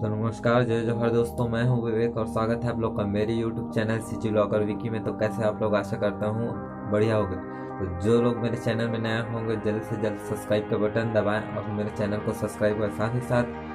तो नमस्कार, जय जौहर दोस्तों। मैं हूं विवेक और स्वागत है आप लोग का मेरे YouTube channel city blogger Vicky में। तो कैसे आप लोग, आशा करता हूं बढ़िया होंगे। तो जो लोग मेरे चैनल में नए होंगे जल्द से जल्द सब्सक्राइब का बटन दबाएं और मेरे चैनल को सब्सक्राइब करें, साथ ही साथ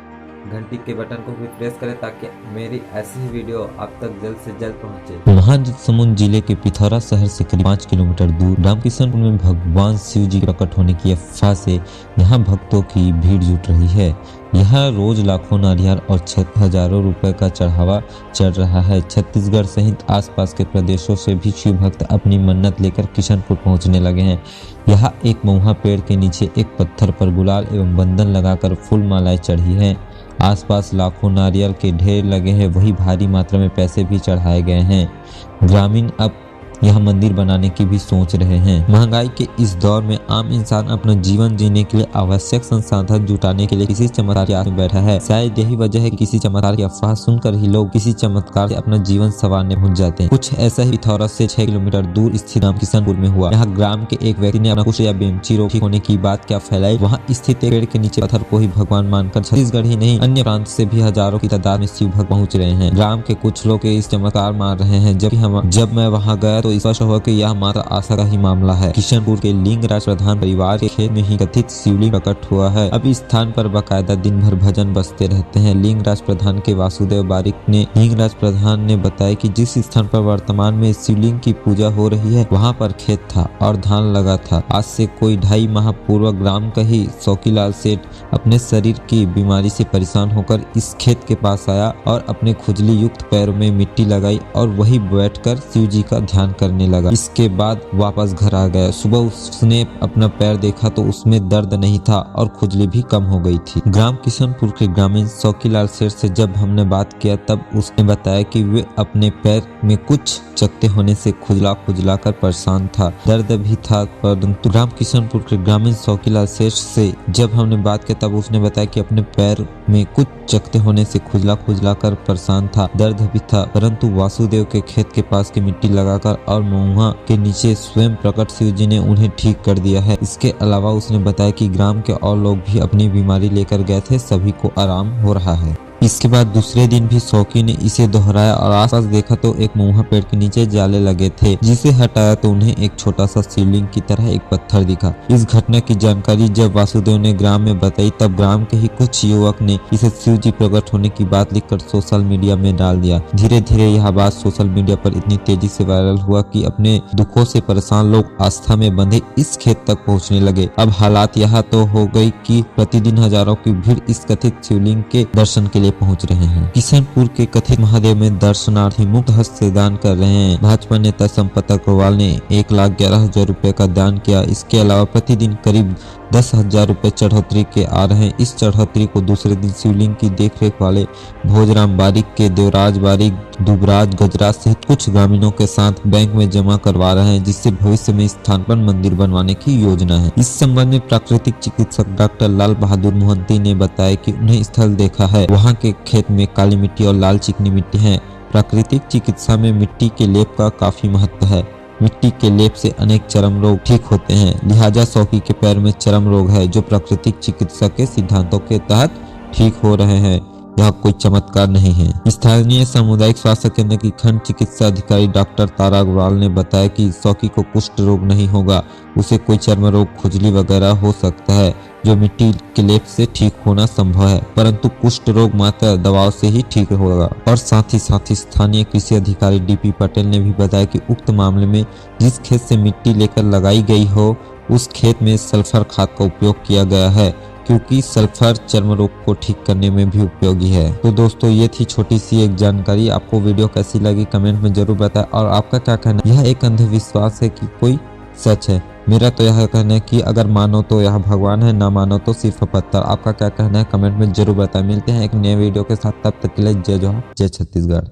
घंटी के बटन को भी प्रेस करें ताकि मेरी ऐसी ही वीडियो आप तक जल्द से जल्द पहुंचे। महासमुंद जिले के पिथौरा शहर से करीब 5 किलोमीटर दूर रामकिशनपुर में भगवान शिव जी प्रकट होने की अफवाह से यहाँ भक्तों की भीड़ जुट रही है। यहाँ रोज लाखों नारियल और हजारों रुपए का चढ़ावा चढ़ रहा है। छत्तीसगढ़ सहित आसपास के प्रदेशों से भी शिव भक्त अपनी मन्नत लेकर किशनपुर पहुंचने लगे हैं। यहाँ एक महुआ पेड़ के नीचे एक पत्थर पर गुलाल एवं बंधन लगाकर फूल मालाएं चढ़ी हैं। आसपास लाखों नारियल के ढेर लगे हैं, वही भारी मात्रा में पैसे भी चढ़ाए गए हैं। ग्रामीण अब यह मंदिर बनाने की भी सोच रहे हैं। महंगाई के इस दौर में आम इंसान अपना जीवन जीने के लिए आवश्यक संसाधन जुटाने के लिए किसी चमत्कार की आस में बैठा है। शायद यही वजह है कि किसी चमत्कार की अफवाह सुनकर ही लोग किसी चमत्कार से अपना जीवन संवारने पहुंच जाते हैं। कुछ ऐसा ही पिथौरा से 6 किलोमीटर दूर स्थित रामकिशनपुर में हुआ। यहाँ ग्राम के एक व्यक्ति ने अपना कुष्ठ या बेमची रोग ठीक होने की बात क्या फैलाई। वहाँ स्थित एक पेड़ के नीचे पत्थर को ही भगवान मानकर छत्तीसगढ़ ही नहीं अन्य प्रांत से भी हजारों की तादाद में शिव भक्त पहुंच रहे हैं। ग्राम के कुछ लोग इस चमत्कार मार रहे हैं, जब मैं वहाँ गया तो स्पष्ट हुआ कि यह मात्र आशा का ही मामला है। किशनपुर के लिंगराज प्रधान परिवार के खेत में ही कथित शिवलिंग प्रकट हुआ है। अब इस स्थान पर बाकायदा दिन भर भजन बजते रहते हैं। लिंगराज प्रधान के वासुदेव बारिक ने बताया कि जिस स्थान पर वर्तमान में शिवलिंग की पूजा हो रही है वहाँ पर खेत था और धान लगा था। आज से कोई 2.5 माह पूर्व ग्राम का ही शौकीलाल सेठ अपने शरीर की बीमारी से परेशान होकर इस खेत के पास आया और अपने खुजली युक्त पैरों में मिट्टी लगाई और वही बैठकर शिव जी का ध्यान करने लगा। इसके बाद वापस घर आ गया। सुबह उसने अपना पैर देखा तो उसमें दर्द नहीं था और खुजली भी कम हो गई थी। ग्राम किशनपुर के ग्रामीण शौकीलाल सेठ से जब हमने बात किया तब उसने बताया कि वे अपने पैर में कुछ चकते होने से खुजला कर परेशान था, दर्द भी था। परंतु ग्राम किशनपुर के ग्रामीण शौकीलाल सेठ से जब हमने बात की तब उसने बताया कि अपने पैर में कुछ चकते होने से खुजला कर परेशान था, दर्द भी था। परंतु वासुदेव के खेत के पास की मिट्टी लगाकर और महुआ के नीचे स्वयं प्रकट शिव जी ने उन्हें ठीक कर दिया है। इसके अलावा उसने बताया कि ग्राम के और लोग भी अपनी बीमारी लेकर गए थे, सभी को आराम हो रहा है। इसके बाद दूसरे दिन भी शौकी ने इसे दोहराया और आसपास देखा तो एक महुआ पेड़ के नीचे जाले लगे थे, जिसे हटाया तो उन्हें एक छोटा सा शिवलिंग की तरह एक पत्थर दिखा। इस घटना की जानकारी जब वासुदेव ने ग्राम में बताई तब ग्राम के ही कुछ युवक ने इसे शिव जी प्रकट होने की बात लिखकर सोशल मीडिया में डाल दिया। धीरे धीरे यह बात सोशल मीडिया पर इतनी तेजी से वायरल हुआ कि अपने दुखों से परेशान लोग आस्था में बंधे इस खेत तक पहुँचने लगे। अब हालात यह तो हो गई कि प्रतिदिन हजारों की भीड़ इस कथित शिवलिंग के दर्शन के लिए पहुंच रहे हैं। किशनपुर के कथित महादेव में दर्शनार्थी मुक्त हस्त से दान कर रहे हैं। भाजपा नेता संपत अग्रवाल ने 1,11,000 रुपए का दान किया। इसके अलावा प्रतिदिन करीब 10,000 रुपए चढ़ोतरी के आ रहे हैं। इस चढ़ोतरी को दूसरे दिन शिवलिंग की देखरेख वाले भोजराम बारिक के देवराज बारिक, दुबराज गजराज सहित कुछ ग्रामीणों के साथ बैंक में जमा करवा रहे हैं, जिससे भविष्य में स्थान पर मंदिर बनवाने की योजना है। इस संबंध में प्राकृतिक चिकित्सक डॉक्टर लाल बहादुर मोहंती ने बताया कि उन्हें स्थल देखा है। वहाँ के खेत में काली मिट्टी और लाल चिकनी मिट्टी है। प्राकृतिक चिकित्सा में मिट्टी के लेप का काफी महत्व है। मिट्टी के लेप से अनेक चर्म रोग ठीक होते हैं। लिहाजा शौकी के पैर में चर्म रोग है जो प्राकृतिक चिकित्सा के सिद्धांतों के तहत ठीक हो रहे हैं। यह कोई चमत्कार नहीं है। स्थानीय सामुदायिक स्वास्थ्य केंद्र की खंड चिकित्सा अधिकारी डॉक्टर तारा अग्रवाल ने बताया कि शौकी को कुष्ठ रोग नहीं होगा, उसे कोई चर्म रोग, खुजली वगैरह हो सकता है जो मिट्टी के लेप से ठीक होना संभव है, परंतु कुष्ठ रोग मात्र दवाओं से ही ठीक होगा। और साथ ही स्थानीय कृषि अधिकारी डीपी पटेल ने भी बताया कि उक्त मामले में जिस खेत से मिट्टी लेकर लगाई गई हो उस खेत में सल्फर खाद का उपयोग किया गया है, क्योंकि सल्फर चर्म रोग को ठीक करने में भी उपयोगी है। तो दोस्तों, ये थी छोटी सी एक जानकारी। आपको वीडियो कैसी लगी कमेंट में जरूर बताएं और आपका क्या कहना है। यह एक अंधविश्वास है कि कोई सच है? मेरा तो यह कहना है कि अगर मानो तो यह भगवान है, ना मानो तो सिर्फ पत्थर। आपका क्या कहना है कमेंट में जरूर बताएं। मिलते हैं एक नए वीडियो के साथ, तब तक के लिए जय जौहर, जय छत्तीसगढ़।